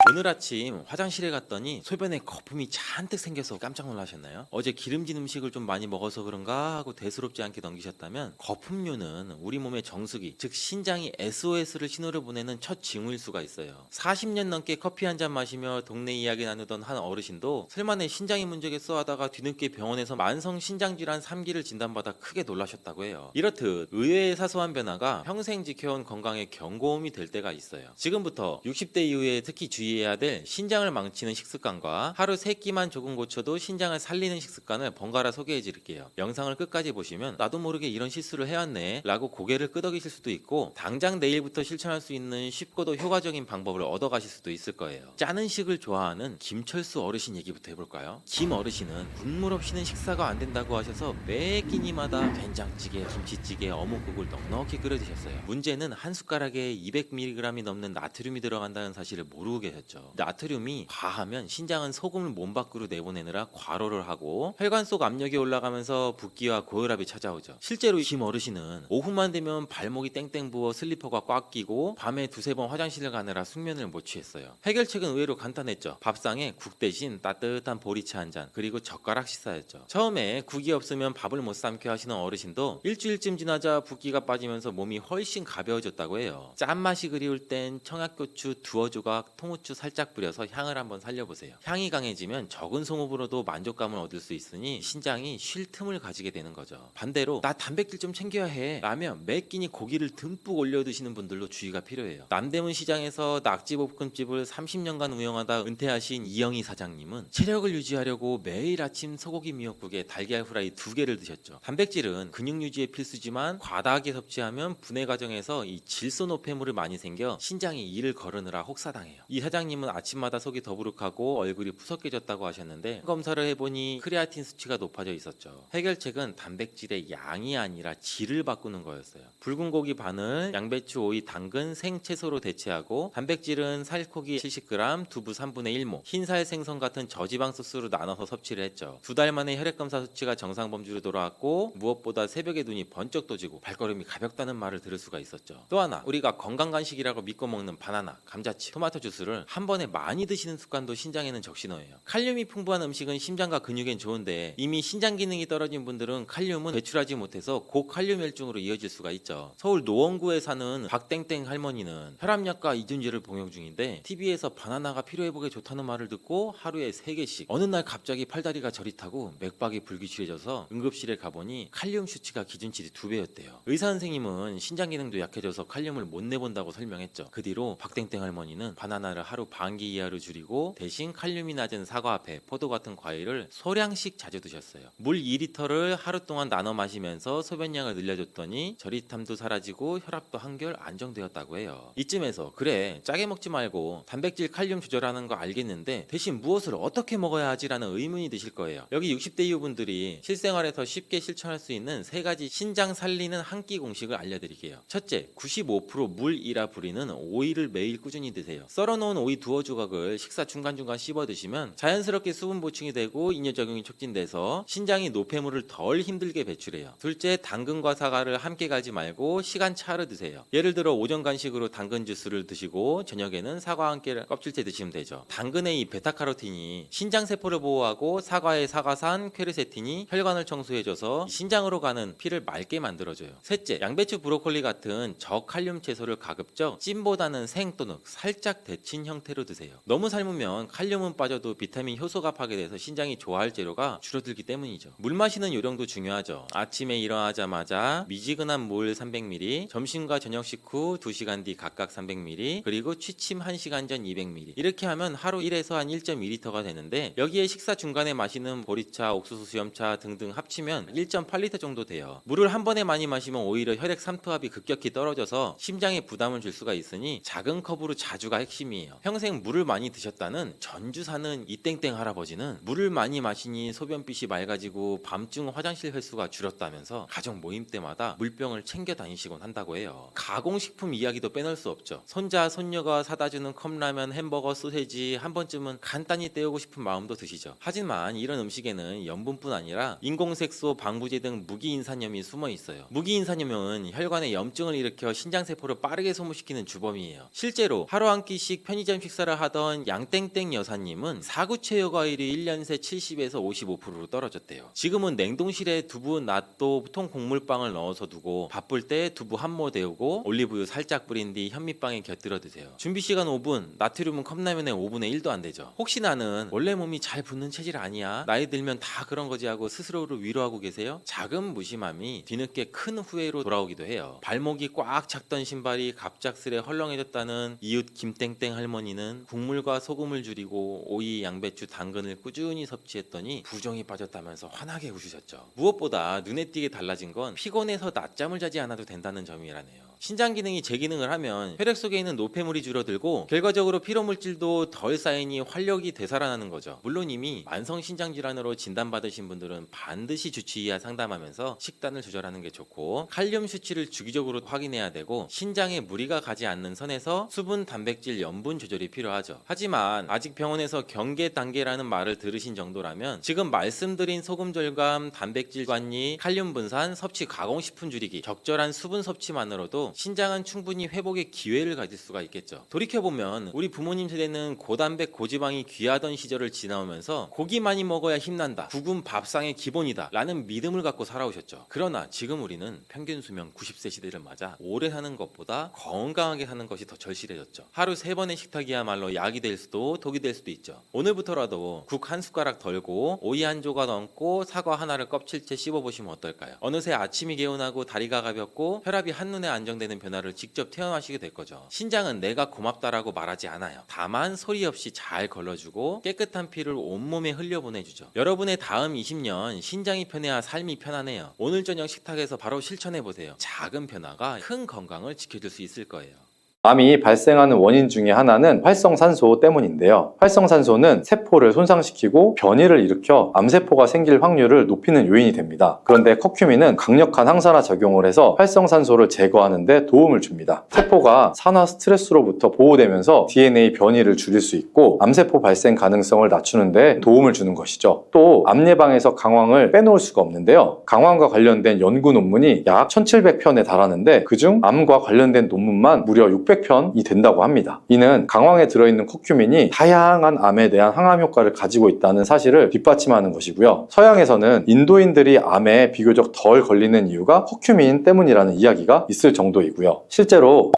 오늘 아침 화장실에 갔더니 소변에 거품이 잔뜩 생겨서 깜짝 놀라셨나요? 어제 기름진 음식을 좀 많이 먹어서 그런가 하고 대수롭지 않게 넘기셨다면, 거품류는 우리 몸의 정수기, 즉 신장이 SOS를 신호를 보내는 첫 징후일 수가 있어요. 40년 넘게 커피 한 잔 마시며 동네 이야기 나누던 한 어르신도 설마 내 신장이 문제겠어 하다가 뒤늦게 병원에서 만성 신장질환 3기를 진단받아 크게 놀라셨다고 해요. 이렇듯 의외의 사소한 변화가 평생 지켜온 건강에 경고음이 될 때가 있어요. 지금부터 60대 이후에 특히 주의해야 될 신장을 망치는 식습관과 하루 3끼만 조금 고쳐도 신장을 살리는 식습관을 번갈아 소개해 드릴게요. 영상을 끝까지 보시면 나도 모르게 이런 실수를 해왔네 라고 고개를 끄덕이실 수도 있고, 당장 내일부터 실천할 수 있는 쉽고도 효과적인 방법을 얻어가실 수도 있을 거예요. 짜는 식을 좋아하는 김철수 어르신 얘기부터 해볼까요? 김 어르신은 국물 없이는 식사가 안 된다고 하셔서 매 끼니마다 된장찌개, 김치찌개, 어묵국을 넉넉히 끓여 드셨어요. 문제는 한 숟가락에 200mg이 넘는 나트륨이 들어간다는 사실을 모르고 계셨죠. 나트륨이 과하면 신장은 소금을 몸 밖으로 내보내느라 과로를 하고 혈관 속 압력이 올라가면서 붓기와 고혈압이 찾아오죠. 실제로 김 어르신은 오후만 되면 발목이 땡땡 부어 슬리퍼가 꽉 끼고 밤에 두세 번 화장실을 가느라 숙면을 못 취했어요. 해결책은 의외로 간단했죠. 밥상에 국 대신 따뜻한 보리차 한 잔, 그리고 젓가락 식사였죠. 처음에 국이 없으면 밥을 못 삼켜 하시는 어르신도 일주일쯤 지나자 붓기가 빠지면서 몸이 훨씬 가벼워졌다고 해요. 짠맛이 그리울 땐 청양고추 두어 조각, 통후추 살짝 뿌려서 향을 한번 살려보세요. 향이 강해지면 적은 소모으로도 만족감을 얻을 수 있으니 신장이 쉴 틈을 가지게 되는 거죠. 반대로 나 단백질 좀 챙겨야 해 라면 매 끼니 고기를 듬뿍 올려 드시는 분들로 주의가 필요해요. 남대문 시장에서 낙지볶음집을 30년간 운영하다 은퇴하신 이영희 사장님은 체력을 유지하려고 매일 아침 소고기 미역국에 달걀 후라이 2개를 드셨죠. 단백질은 근육 유지에 필수지만 과다하게 섭취하면 분해 과정에서 이 질소노폐물을 많이 생겨 신장이 이를 거르느라 혹사당해요. 이 사장님은 아침마다 속이 더부룩하고 얼굴이 푸석해졌다고 하셨는데, 검사를 해보니 크레아틴 수치가 높아져 있었죠. 해결책은 단백질의 양이 아니라 질을 바꾸는 거였어요. 붉은 고기 반을 양배추, 오이, 당근, 생채소로 대체하고, 단백질은 살코기 70g, 두부 3분의 1모, 흰살 생선 같은 저지방 소스로 나눠서 섭취를 했죠. 2달 만에 혈액검사 수치가 정상 범주로 돌아왔고, 무엇보다 새벽에 눈이 번쩍 떠지고 발걸음이 가볍다는 말을 들을 수가 있었죠. 또 하나, 우리가 건강 간식이라고 믿고 먹는 바나나, 감자칩, 토마토 주스를 한 번에 많이 드시는 습관도 신장에는 적신호예요. 칼륨이 풍부한 음식은 심장과 근육엔 좋은데, 이미 신장 기능이 떨어진 분들은 칼륨은 배출하지 못해서 고칼륨 혈증으로 이어질 수가 있죠. 서울 노원구에 사는 박땡땡 할머니는 혈압약과 이준지를 복용 중인데, TV에서 바나나가 피로회복에 좋다는 말을 듣고 하루에 3개씩, 어느 날 갑자기 팔다리가 저릿하고 맥박이 불규칙해져서 응급실에 가보니 칼륨 수치가 기준치의 2배였대요. 의사 선생님은 신장 기능도 약해져서 칼륨을 못 내본다고 설명했죠. 그 뒤로 박땡땡 할머니는 바나나를 하루 반개 이하로 줄이고 대신 칼륨이 낮은 사과배, 포도 같은 과일을 소량씩 자주 드셨어요. 물 2리터를 하루 동안 나눠 마시면서 소변량을 늘려줬더니 저릿함도 사라지고 혈압도 한결 안정되었다고 해요. 이쯤에서 그래, 짜게 먹지 말고 단백질 칼륨 조절하는 거 알겠는데 대신 무엇을 어떻게 먹어야 하지라는 의문이 드실 거예요. 여기 60대 이후 분들이 실생활에서 쉽게 실천할 수 있는 3가지 신장 살리는 한 끼 공식을 알려드릴게요. 첫째, 95%물이라 불리는 오이를 매일 꾸준히 드세요. 썰어놓은 오이 두어 조각을 식사 중간중간 씹어 드시면 자연스럽게 수분 보충이 되고 인뇨 작용이 촉진돼서 신장이 노폐물을 덜 힘들게 배출해요. 둘째, 당근과 사과를 함께 갈지 말고 시간차로 드세요. 예를 들어 오전 간식으로 당근 주스를 드시고 저녁에는 사과와 함께 껍질째 드시면 되죠. 당근의 이 베타카로틴이 신장 세포를 보호하고, 사과의 사과산 퀘르세틴이 혈관을 청소해줘서 신장으로 가는 피를 맑게 만들어줘요. 셋째, 양배추, 브로콜리 같은 저칼륨 채소를 가급적 찜보다는 생 또는 살짝 데친 형태로 드세요. 너무 삶으면 칼륨은 빠져도 비타민 효소가 파괴돼서 신장이 좋아할 재료가 줄어들기 때문이죠. 물 마시는 요령도 중요하죠. 아침에 일어나자마자 미지근한 물 300ml, 점심과 저녁 식후 2시간 뒤 각각 300ml, 그리고 취침 1시간 전 200ml. 이렇게 하면 하루 1에서 한 1.2리터가 되는데, 여기에 식사 중간에 마시는 보리차, 옥수수 수염차 등등 합치면 1.8리터 정도 돼요. 물을 한 번에 많이 마시면 오히려 혈액 삼투압이 급격히 떨어져서 심장에 부담을 줄 수가 있으니 작은 컵으로 자주가 핵심이에요. 평생 물을 많이 드셨다는 전주 사는 이땡땡 할아버지는 물을 많이 마시니 소변빛이 맑아지고 밤중 화장실 횟수가 줄었다면서 가족 모임 때마다 물병을 챙겨 다니시곤 한다고 해요. 가공식품 이야기도 빼놓을 수 없죠. 손자, 손녀가 사다주는 컵라면, 햄버거, 소세지 한 번쯤은 간단히 때우고 싶은 마음도 드시죠. 하지만 이런 음식에는 염분뿐 아니라 인공색소, 방부제 등 무기인산염이 숨어 있어요. 무기인산염은 혈관에 염증을 일으켜 신장세포를 빠르게 소모시키는 주범이에요. 실제로 하루 한 끼씩 편의점 편의점 식사를 하던 양땡땡 여사님은 사구체여 과일이 1년 새 70에서 55%로 떨어졌대요. 지금은 냉동실에 두부, 낫또, 통 곡물빵을 넣어서 두고 바쁠 때 두부 한 모 데우고 올리브유 살짝 뿌린 뒤 현미빵에 곁들여 드세요. 준비 시간 5분, 나트륨은 컵라면의 5분의 1도 안 되죠. 혹시 나는 원래 몸이 잘 붙는 체질 아니야? 나이 들면 다 그런 거지 하고 스스로를 위로하고 계세요? 작은 무심함이 뒤늦게 큰 후회로 돌아오기도 해요. 발목이 꽉 찼던 신발이 갑작스레 헐렁해졌다는 이웃 김땡땡 할머니는 국물과 소금을 줄이고 오이, 양배추, 당근을 꾸준히 섭취했더니 부종이 빠졌다면서 환하게 웃으셨죠. 무엇보다 눈에 띄게 달라진 건 피곤해서 낮잠을 자지 않아도 된다는 점이라네요. 신장 기능이 재기능을 하면 혈액 속에 있는 노폐물이 줄어들고 결과적으로 피로물질도 덜 쌓이니 활력이 되살아나는 거죠. 물론 이미 만성 신장 질환으로 진단받으신 분들은 반드시 주치의와 상담하면서 식단을 조절하는 게 좋고 칼륨 수치를 주기적으로 확인해야 되고 신장에 무리가 가지 않는 선에서 수분, 단백질, 염분 조절이 필요하죠. 하지만 아직 병원에서 경계 단계라는 말을 들으신 정도라면 지금 말씀드린 소금 절감, 단백질 관리, 칼륨 분산, 섭취 가공식품 줄이기, 적절한 수분 섭취만으로도 신장은 충분히 회복의 기회를 가질 수가 있겠죠. 돌이켜보면 우리 부모님 세대는 고단백 고지방이 귀하던 시절을 지나오면서 고기 많이 먹어야 힘난다, 국은 밥상의 기본이다 라는 믿음을 갖고 살아오셨죠. 그러나 지금 우리는 평균 수명 90세 시대를 맞아 오래 사는 것보다 건강하게 사는 것이 더 절실해졌죠. 하루 3번의 식탁이야말로 약이 될 수도 독이 될 수도 있죠. 오늘부터라도 국 한 숟가락 덜고 오이 한 조각 얹고 사과 하나를 껍질째 씹어보시면 어떨까요? 어느새 아침이 개운하고 다리가 가볍고 혈압이 한눈에 안정되는 변화를 직접 체험하시게 될 거죠. 신장은 내가 고맙다라고 말하지 않아요. 다만 소리 없이 잘 걸러주고 깨끗한 피를 온몸에 흘려보내주죠. 여러분의 다음 20년 신장이 편해야 삶이 편하네요. 오늘 저녁 식탁에서 바로 실천해보세요. 작은 변화가 큰 건강을 지켜줄 수 있을 거예요. 암이 발생하는 원인 중에 하나는 활성산소 때문인데요. 활성산소는 세포를 손상시키고 변이를 일으켜 암세포가 생길 확률을 높이는 요인이 됩니다. 그런데 커큐민은 강력한 항산화 작용을 해서 활성산소를 제거하는 데 도움을 줍니다. 세포가 산화 스트레스로부터 보호되면서 DNA 변이를 줄일 수 있고 암세포 발생 가능성을 낮추는 데 도움을 주는 것이죠. 또 암 예방에서 강황을 빼놓을 수가 없는데요. 강황과 관련된 연구 논문이 약 1700편에 달하는데 그중 암과 관련된 논문만 무려 600편이 된다고 합니다. 이는 강황에 들어있는 커큐민이 다양한 암에 대한 항암 효과를 가지고 있다는 사실을 뒷받침하는 것이고요. 서양에서는 인도인들이 암에 비교적 덜 걸리는 이유가 커큐민 때문이라는 이야기가 있을 정도이고요. 실제로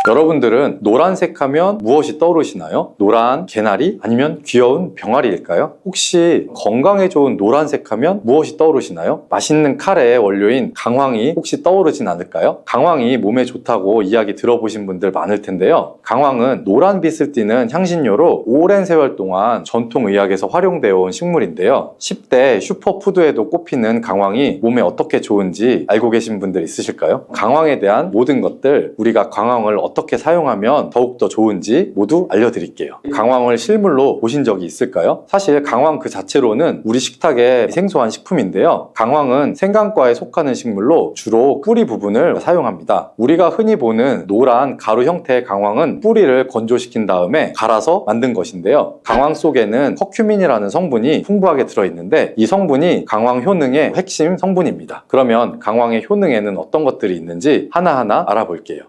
여러분들은 노란색 하면 무엇이 떠오르시나요? 노란 개나리 아니면 귀여운 병아리일까요? 혹시 건강에 좋은 노란색 하면 무엇이 떠오르시나요? 맛있는 카레의 원료인 강황이 혹시 떠오르진 않을까요? 강황이 몸에 좋다고 이야기 들어보신 분들 많을 텐데요. 강황은 노란빛을 띠는 향신료로 오랜 세월 동안 전통의학에서 활용되어 온 식물인데요. 10대 슈퍼푸드에도 꼽히는 강황이 몸에 어떻게 좋은지 알고 계신 분들 있으실까요? 강황에 대한 모든 것들, 우리가 강황을 어떻게 사용하면 더욱더 좋은지 모두 알려드릴게요. 강황을 실물로 보신 적이 있을까요? 사실 강황 그 자체로는 우리 식탁에 생소한 식품인데요. 강황은 생강과에 속하는 식물로 주로 뿌리 부분을 사용합니다. 우리가 흔히 보는 노란 가루 형태의 강황은 뿌리를 건조시킨 다음에 갈아서 만든 것인데요. 강황 속에는 커큐민이라는 성분이 풍부하게 들어있는데 이 성분이 강황 효능의 핵심 성분입니다. 그러면 강황의 효능에는 어떤 것들이 있는지 하나하나 알아볼게요.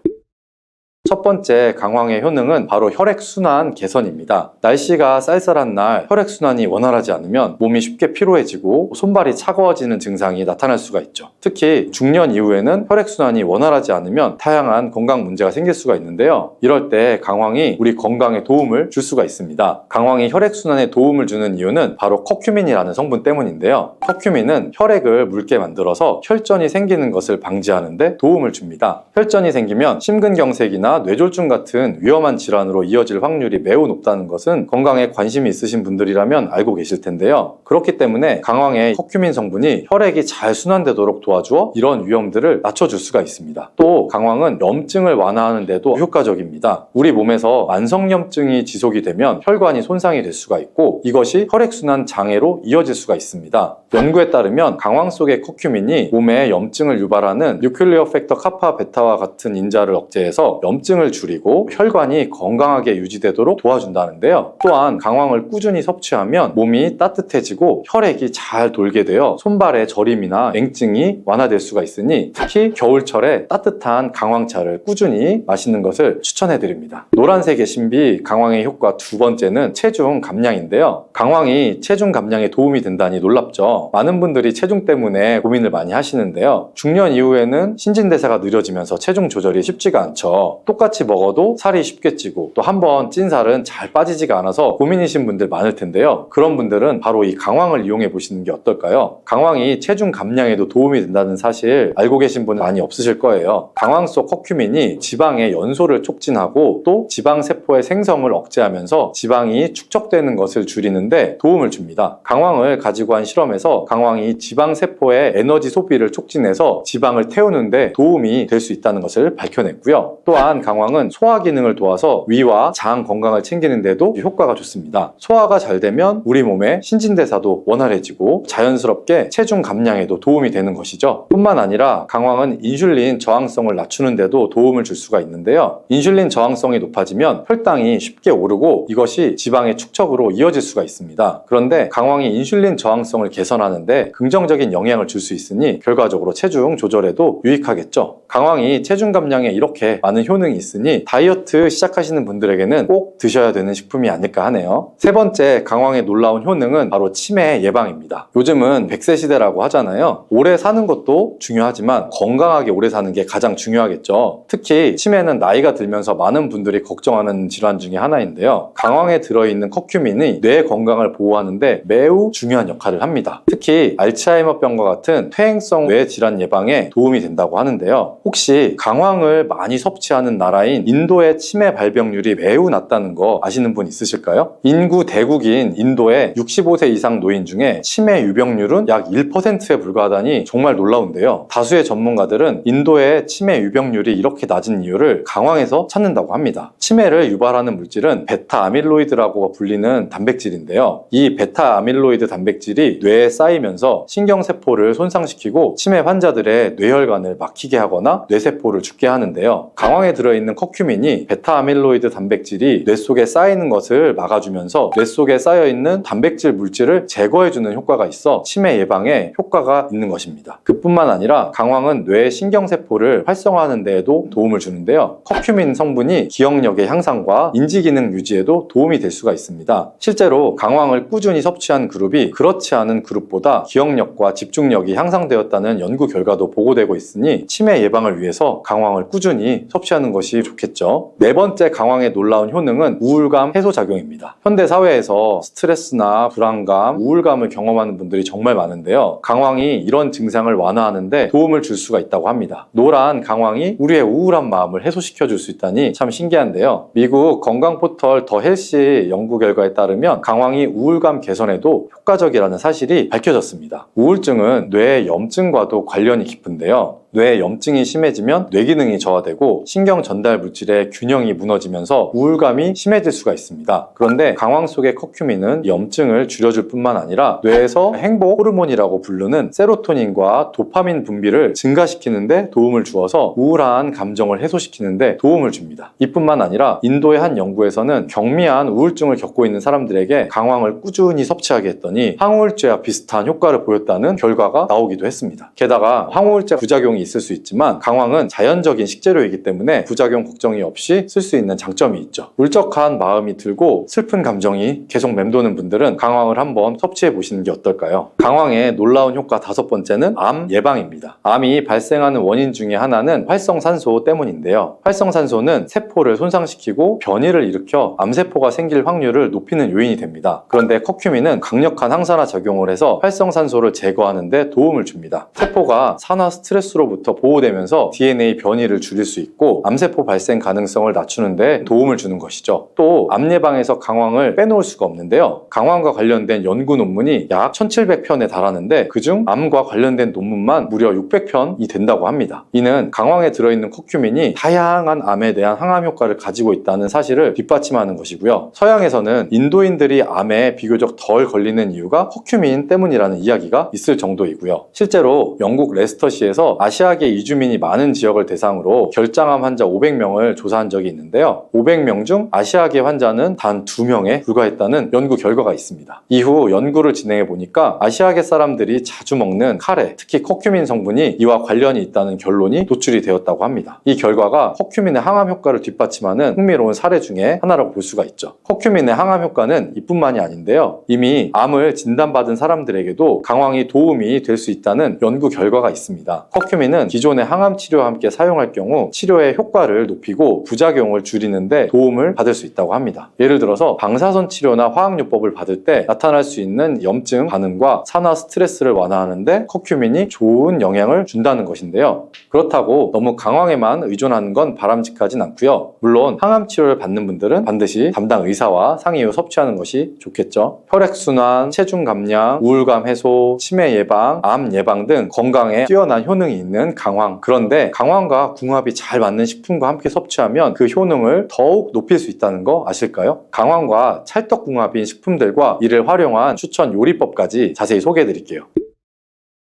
첫 번째 강황의 효능은 바로 혈액순환 개선입니다. 날씨가 쌀쌀한 날 혈액순환이 원활하지 않으면 몸이 쉽게 피로해지고 손발이 차가워지는 증상이 나타날 수가 있죠. 특히 중년 이후에는 혈액순환이 원활하지 않으면 다양한 건강 문제가 생길 수가 있는데요. 이럴 때 강황이 우리 건강에 도움을 줄 수가 있습니다. 강황이 혈액순환에 도움을 주는 이유는 바로 커큐민이라는 성분 때문인데요. 커큐민은 혈액을 묽게 만들어서 혈전이 생기는 것을 방지하는 데 도움을 줍니다. 혈전이 생기면 심근경색이나 뇌졸중 같은 위험한 질환으로 이어질 확률이 매우 높다는 것은 건강에 관심이 있으신 분들이라면 알고 계실 텐데요. 그렇기 때문에 강황의 커큐민 성분이 혈액이 잘 순환되도록 도와주어 이런 위험들을 낮춰줄 수가 있습니다. 또 강황은 염증을 완화하는 데도 효과적입니다. 우리 몸에서 만성염증이 지속이 되면 혈관이 손상이 될 수가 있고 이것이 혈액순환 장애로 이어질 수가 있습니다. 연구에 따르면 강황 속의 커큐민이 몸에 염증을 유발하는 뉴클리어 팩터 카파 베타와 같은 인자를 억제해서 염증을 줄이고 혈관이 건강하게 유지되도록 도와준다는데요. 또한 강황을 꾸준히 섭취하면 몸이 따뜻해지고 혈액이 잘 돌게 되어 손발의 저림이나 냉증이 완화될 수가 있으니 특히 겨울철에 따뜻한 강황차를 꾸준히 마시는 것을 추천해드립니다. 노란색의 신비 강황의 효과 두 번째는 체중 감량인데요. 강황이 체중 감량에 도움이 된다니 놀랍죠. 많은 분들이 체중 때문에 고민을 많이 하시는데요. 중년 이후에는 신진대사가 느려지면서 체중 조절이 쉽지가 않죠. 똑같이 먹어도 살이 쉽게 찌고 또 한 번 찐 살은 잘 빠지지가 않아서 고민이신 분들 많을 텐데요. 그런 분들은 바로 이 강황을 이용해 보시는 게 어떨까요? 강황이 체중 감량에도 도움이 된다는 사실 알고 계신 분 많이 없으실 거예요. 강황 속 커큐민이 지방의 연소를 촉진하고 또 지방세포의 생성을 억제하면서 지방이 축적되는 것을 줄이는데 도움을 줍니다. 강황을 가지고 한 실험에서 강황이 지방세포의 에너지 소비를 촉진해서 지방을 태우는데 도움이 될 수 있다는 것을 밝혀냈고요. 또한 강황은 소화 기능을 도와서 위와 장 건강을 챙기는 데도 효과가 좋습니다. 소화가 잘 되면 우리 몸의 신진대사도 원활해지고 자연스럽게 체중 감량에도 도움이 되는 것이죠. 뿐만 아니라 강황은 인슐린 저항성을 낮추는 데도 도움을 줄 수가 있는데요. 인슐린 저항성이 높아지면 혈당이 쉽게 오르고 이것이 지방의 축적으로 이어질 수가 있습니다. 그런데 강황이 인슐린 저항성을 개선하는데 긍정적인 영향을 줄 수 있으니 결과적으로 체중 조절에도 유익하겠죠. 강황이 체중 감량에 이렇게 많은 효능이 있으니 다이어트 시작하시는 분들에게는 꼭 드셔야 되는 식품이 아닐까 하네요. 세 번째 강황의 놀라운 효능은 바로 치매 예방입니다. 요즘은 100세 시대라고 하잖아요. 오래 사는 것도 중요하지만 건강하게 오래 사는 게 가장 중요하겠죠. 특히 치매는 나이가 들면서 많은 분들이 걱정하는 질환 중에 하나인데요. 강황에 들어있는 커큐민이 뇌 건강을 보호하는데 매우 중요한 역할을 합니다. 특히 알츠하이머병과 같은 퇴행성 뇌 질환 예방에 도움이 된다고 하는데요. 혹시 강황을 많이 섭취하는 나라인 인도의 치매 발병률이 매우 낮다는 거 아시는 분 있으실까요? 인구 대국인 인도의 65세 이상 노인 중에 치매 유병률은 약 1%에 불과하다니 정말 놀라운데요. 다수의 전문가들은 인도의 치매 유병률이 이렇게 낮은 이유를 강황에서 찾는다고 합니다. 치매를 유발하는 물질은 베타 아밀로이드라고 불리는 단백질인데요. 이 베타 아밀로이드 단백질이 뇌에 쌓이면서 신경세포를 손상시키고 치매 환자들의 뇌혈관을 막히게 하거나 뇌세포를 죽게 하는데요. 강황에 들어있는 커큐민이 베타 아밀로이드 단백질이 뇌 속에 쌓이는 것을 막아주면서 뇌 속에 쌓여있는 단백질 물질을 제거해주는 효과가 있어 치매 예방에 효과가 있는 것입니다. 그뿐만 아니라 강황은 뇌 신경세포를 활성화하는 데에도 도움을 주는데요. 커큐민 성분이 기억력의 향상과 인지기능 유지에도 도움이 될 수가 있습니다. 실제로 강황을 꾸준히 섭취한 그룹이 그렇지 않은 그룹보다 기억력과 집중력이 향상되었다는 연구 결과도 보고되고 있으니 치매 예방을 위해서 강황을 꾸준히 섭취하는 것이 좋겠죠. 네 번째 강황의 놀라운 효능은 우울감 해소 작용입니다. 현대 사회에서 스트레스나 불안감, 우울감을 경험하는 분들이 정말 많은데요. 강황이 이런 증상을 완화하는데 도움을 줄 수가 있다고 합니다. 노란 강황이 우리의 우울한 마음을 해소시켜 줄 수 있다니 참 신기한데요. 미국 건강 포털 더 헬시 연구 결과에 따르면 강황이 우울감 개선에도 효과적이라는 사실이 밝혀졌습니다. 우울증은 뇌의 염증과도 관련이 깊은데요. 뇌에 염증이 심해지면 뇌기능이 저하되고 신경 전달 물질의 균형이 무너지면서 우울감이 심해질 수가 있습니다. 그런데 강황 속의 커큐민은 염증을 줄여줄 뿐만 아니라 뇌에서 행복 호르몬이라고 부르는 세로토닌과 도파민 분비를 증가시키는데 도움을 주어서 우울한 감정을 해소시키는데 도움을 줍니다. 이뿐만 아니라 인도의 한 연구에서는 경미한 우울증을 겪고 있는 사람들에게 강황을 꾸준히 섭취하게 했더니 항우울제와 비슷한 효과를 보였다는 결과가 나오기도 했습니다. 게다가 항우울제 부작용이 있을 수 있지만 강황은 자연적인 식재료이기 때문에 부작용 걱정이 없이 쓸 수 있는 장점이 있죠. 울적한 마음이 들고 슬픈 감정이 계속 맴도는 분들은 강황을 한번 섭취해 보시는 게 어떨까요? 강황의 놀라운 효과 다섯 번째는 암 예방입니다. 암이 발생하는 원인 중에 하나는 활성산소 때문인데요. 활성산소는 세포를 손상시키고 변이를 일으켜 암세포가 생길 확률을 높이는 요인이 됩니다. 그런데 커큐민은 강력한 항산화 작용을 해서 활성산소를 제거하는 데 도움을 줍니다. 세포가 산화 스트레스로 세균으로부터 보호되면서 DNA 변이를 줄일 수 있고 암세포 발생 가능성을 낮추는 데 도움을 주는 것이죠. 또 암 예방에서 강황을 빼놓을 수가 없는데요. 강황과 관련된 연구 논문이 약 1700편에 달하는데 그중 암과 관련된 논문만 무려 600편이 된다고 합니다. 이는 강황에 들어있는 커큐민이 다양한 암에 대한 항암 효과를 가지고 있다는 사실을 뒷받침하는 것이고요. 서양에서는 인도인들이 암에 비교적 덜 걸리는 이유가 커큐민 때문이라는 이야기가 있을 정도이고요. 실제로 영국 레스터시에서 아시아계 이주민이 많은 지역을 대상으로 결장암 환자 500명을 조사한 적이 있는데요. 500명 중 아시아계 환자는 단 2명에 불과했다는 연구 결과가 있습니다. 이후 연구를 진행해 보니까 아시아계 사람들이 자주 먹는 카레, 특히 커큐민 성분이 이와 관련이 있다는 결론이 도출이 되었다고 합니다. 이 결과가 커큐민의 항암 효과를 뒷받침하는 흥미로운 사례 중에 하나라고 볼 수가 있죠. 커큐민의 항암 효과는 이뿐만이 아닌데요. 이미 암을 진단받은 사람들에게도 강황이 도움이 될 수 있다는 연구 결과가 있습니다. 커큐민은 기존의 항암 치료와 함께 사용할 경우 치료의 효과를 높이고 부작용을 줄이는데 도움을 받을 수 있다고 합니다. 예를 들어서 방사선 치료나 화학요법을 받을 때 나타날 수 있는 염증 반응과 산화 스트레스를 완화하는데 커큐민이 좋은 영향을 준다는 것인데요. 그렇다고 너무 강황에만 의존하는 건 바람직하진 않고요. 물론 항암 치료를 받는 분들은 반드시 담당 의사와 상의 후 섭취하는 것이 좋겠죠. 혈액순환, 체중 감량, 우울감 해소, 치매 예방, 암 예방 등 건강에 뛰어난 효능이 있는 강황. 그런데 강황과 궁합이 잘 맞는 식품과 함께 섭취하면 그 효능을 더욱 높일 수 있다는 거 아실까요? 강황과 찰떡궁합인 식품들과 이를 활용한 추천 요리법까지 자세히 소개해 드릴게요.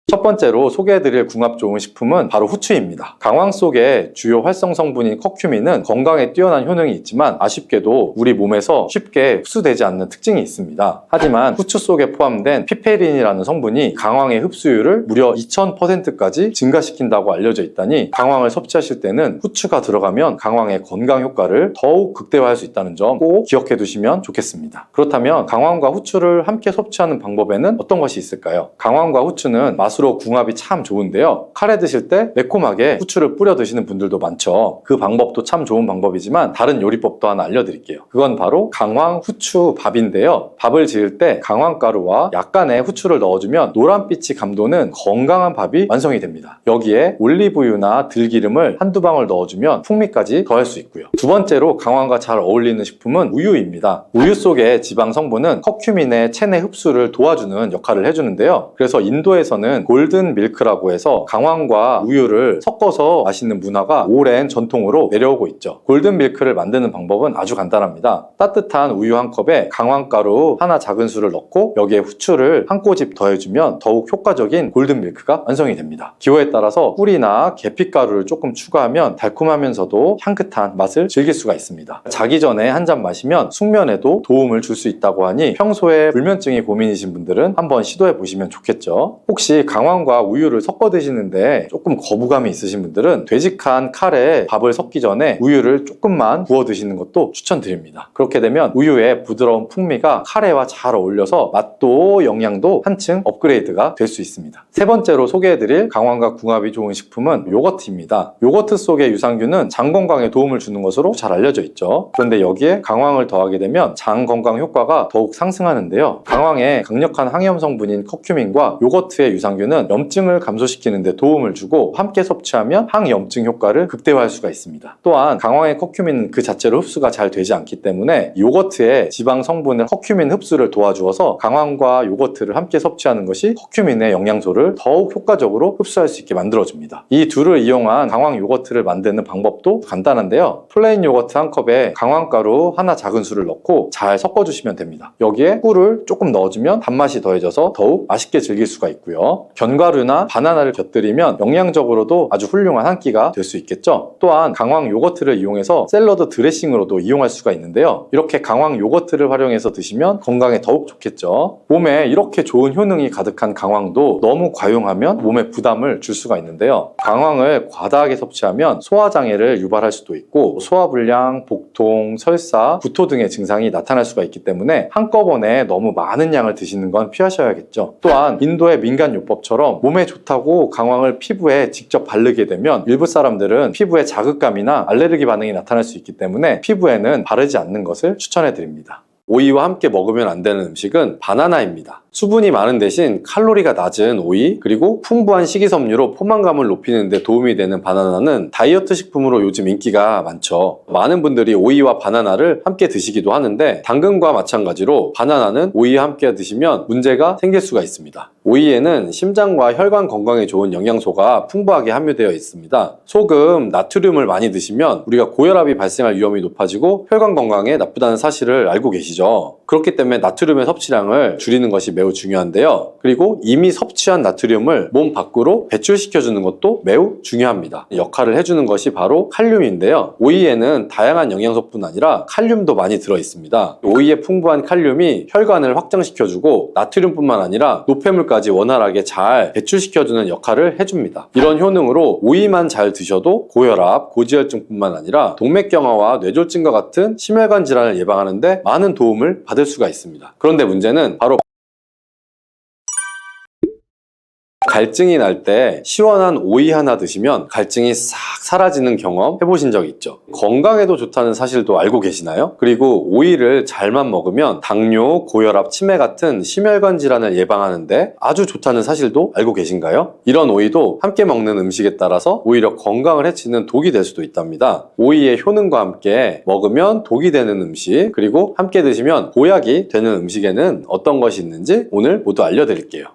첫 번째로 소개해드릴 궁합 좋은 식품은 바로 후추입니다. 강황 속의 주요 활성 성분인 커큐민은 건강에 뛰어난 효능이 있지만 아쉽게도 우리 몸에서 쉽게 흡수되지 않는 특징이 있습니다. 하지만 후추 속에 포함된 피페린이라는 성분이 강황의 흡수율을 무려 2000%까지 증가시킨다고 알려져 있다니 강황을 섭취하실 때는 후추가 들어가면 강황의 건강 효과를 더욱 극대화할 수 있다는 점 꼭 기억해 두시면 좋겠습니다. 그렇다면 강황과 후추를 함께 섭취하는 방법에는 어떤 것이 있을까요? 강황과 후추는 맛으로 궁합이 참 좋은데요. 카레 드실 때 매콤하게 후추를 뿌려 드시는 분들도 많죠. 그 방법도 참 좋은 방법이지만 다른 요리법도 하나 알려드릴게요. 그건 바로 강황 후추 밥인데요. 밥을 지을 때 강황가루와 약간의 후추를 넣어주면 노란빛이 감도는 건강한 밥이 완성이 됩니다. 여기에 올리브유나 들기름을 한두 방울 넣어주면 풍미까지 더할 수 있고요. 두 번째로 강황과 잘 어울리는 식품은 우유입니다. 우유 속의 지방 성분은 커큐민의 체내 흡수를 도와주는 역할을 해주는데요. 그래서 인도에서는 골든 밀크라고 해서 강황과 우유를 섞어서 마시는 문화가 오랜 전통으로 내려오고 있죠. 골든 밀크를 만드는 방법은 아주 간단합니다. 따뜻한 우유 한 컵에 강황가루 하나 작은술을 넣고 여기에 후추를 한 꼬집 더해주면 더욱 효과적인 골든 밀크가 완성이 됩니다. 기호에 따라서 꿀이나 계피가루를 조금 추가하면 달콤하면서도 향긋한 맛을 즐길 수가 있습니다. 자기 전에 한 잔 마시면 숙면에도 도움을 줄 수 있다고 하니 평소에 불면증이 고민이신 분들은 한번 시도해 보시면 좋겠죠. 혹시 강황과 우유를 섞어 드시는데 조금 거부감이 있으신 분들은 되직한 카레에 밥을 섞기 전에 우유를 조금만 부어 드시는 것도 추천드립니다. 그렇게 되면 우유의 부드러운 풍미가 카레와 잘 어울려서 맛도 영양도 한층 업그레이드가 될 수 있습니다. 세 번째로 소개해드릴 강황과 궁합이 좋은 식품은 요거트입니다. 요거트 속의 유산균은 장 건강에 도움을 주는 것으로 잘 알려져 있죠. 그런데 여기에 강황을 더하게 되면 장 건강 효과가 더욱 상승하는데요. 강황에 강력한 항염 성분인 커큐민과 요거트의 유산균은 염증을 감소시키는 데 도움을 주고 함께 섭취하면 항염증 효과를 극대화할 수가 있습니다. 또한 강황의 커큐민은 그 자체로 흡수가 잘 되지 않기 때문에 요거트의 지방 성분의 커큐민 흡수를 도와주어서 강황과 요거트를 함께 섭취하는 것이 커큐민의 영양소를 더욱 효과적으로 흡수할 수 있게 만들어줍니다. 이 둘을 이용한 강황 요거트를 만드는 방법도 간단한데요. 플레인 요거트 한 컵에 강황가루 하나 작은술을 넣고 잘 섞어주시면 됩니다. 여기에 꿀을 조금 넣어주면 단맛이 더해져서 더욱 맛있게 즐길 수가 있고요. 견과류나 바나나를 곁들이면 영양적으로도 아주 훌륭한 한 끼가 될 수 있겠죠. 또한 강황 요거트를 이용해서 샐러드 드레싱으로도 이용할 수가 있는데요. 이렇게 강황 요거트를 활용해서 드시면 건강에 더욱 좋겠죠. 몸에 이렇게 좋은 효능이 가득한 강황도 너무 과용하면 몸에 부담을 줄 수가 있는데요. 강황을 과다하게 섭취하면 소화장애를 유발할 수도 있고 소화불량, 복통, 설사, 구토 등의 증상이 나타날 수가 있기 때문에 한꺼번에 너무 많은 양을 드시는 건 피하셔야겠죠. 또한 인도의 민간요법처럼 몸에 좋다고 강황을 피부에 직접 바르게 되면 일부 사람들은 피부에 자극감이나 알레르기 반응이 나타날 수 있기 때문에 피부에는 바르지 않는 것을 추천해 드립니다. 오이와 함께 먹으면 안 되는 음식은 바나나입니다. 수분이 많은 대신 칼로리가 낮은 오이, 그리고 풍부한 식이섬유로 포만감을 높이는 데 도움이 되는 바나나는 다이어트 식품으로 요즘 인기가 많죠. 많은 분들이 오이와 바나나를 함께 드시기도 하는데, 당근과 마찬가지로 바나나는 오이와 함께 드시면 문제가 생길 수가 있습니다. 오이에는 심장과 혈관 건강에 좋은 영양소가 풍부하게 함유되어 있습니다. 소금, 나트륨을 많이 드시면 우리가 고혈압이 발생할 위험이 높아지고 혈관 건강에 나쁘다는 사실을 알고 계시죠. 그렇기 때문에 나트륨의 섭취량을 줄이는 것이 매우 중요한데요. 그리고 이미 섭취한 나트륨을 몸 밖으로 배출시켜주는 것도 매우 중요합니다. 역할을 해주는 것이 바로 칼륨인데요. 오이에는 다양한 영양소뿐 아니라 칼륨도 많이 들어있습니다. 오이의 풍부한 칼륨이 혈관을 확장시켜주고 나트륨뿐만 아니라 노폐물까지 원활하게 잘 배출시켜주는 역할을 해줍니다. 이런 효능으로 오이만 잘 드셔도 고혈압, 고지혈증뿐만 아니라 동맥경화와 뇌졸중과 같은 심혈관 질환을 예방하는 데 많은 도움을 받을 수가 있습니다. 그런데 문제는 바로 갈증이 날 때 시원한 오이 하나 드시면 갈증이 싹 사라지는 경험 해보신 적 있죠? 건강에도 좋다는 사실도 알고 계시나요? 그리고 오이를 잘만 먹으면 당뇨, 고혈압, 치매 같은 심혈관 질환을 예방하는데 아주 좋다는 사실도 알고 계신가요? 이런 오이도 함께 먹는 음식에 따라서 오히려 건강을 해치는 독이 될 수도 있답니다. 오이의 효능과 함께 먹으면 독이 되는 음식, 그리고 함께 드시면 보약이 되는 음식에는 어떤 것이 있는지 오늘 모두 알려드릴게요.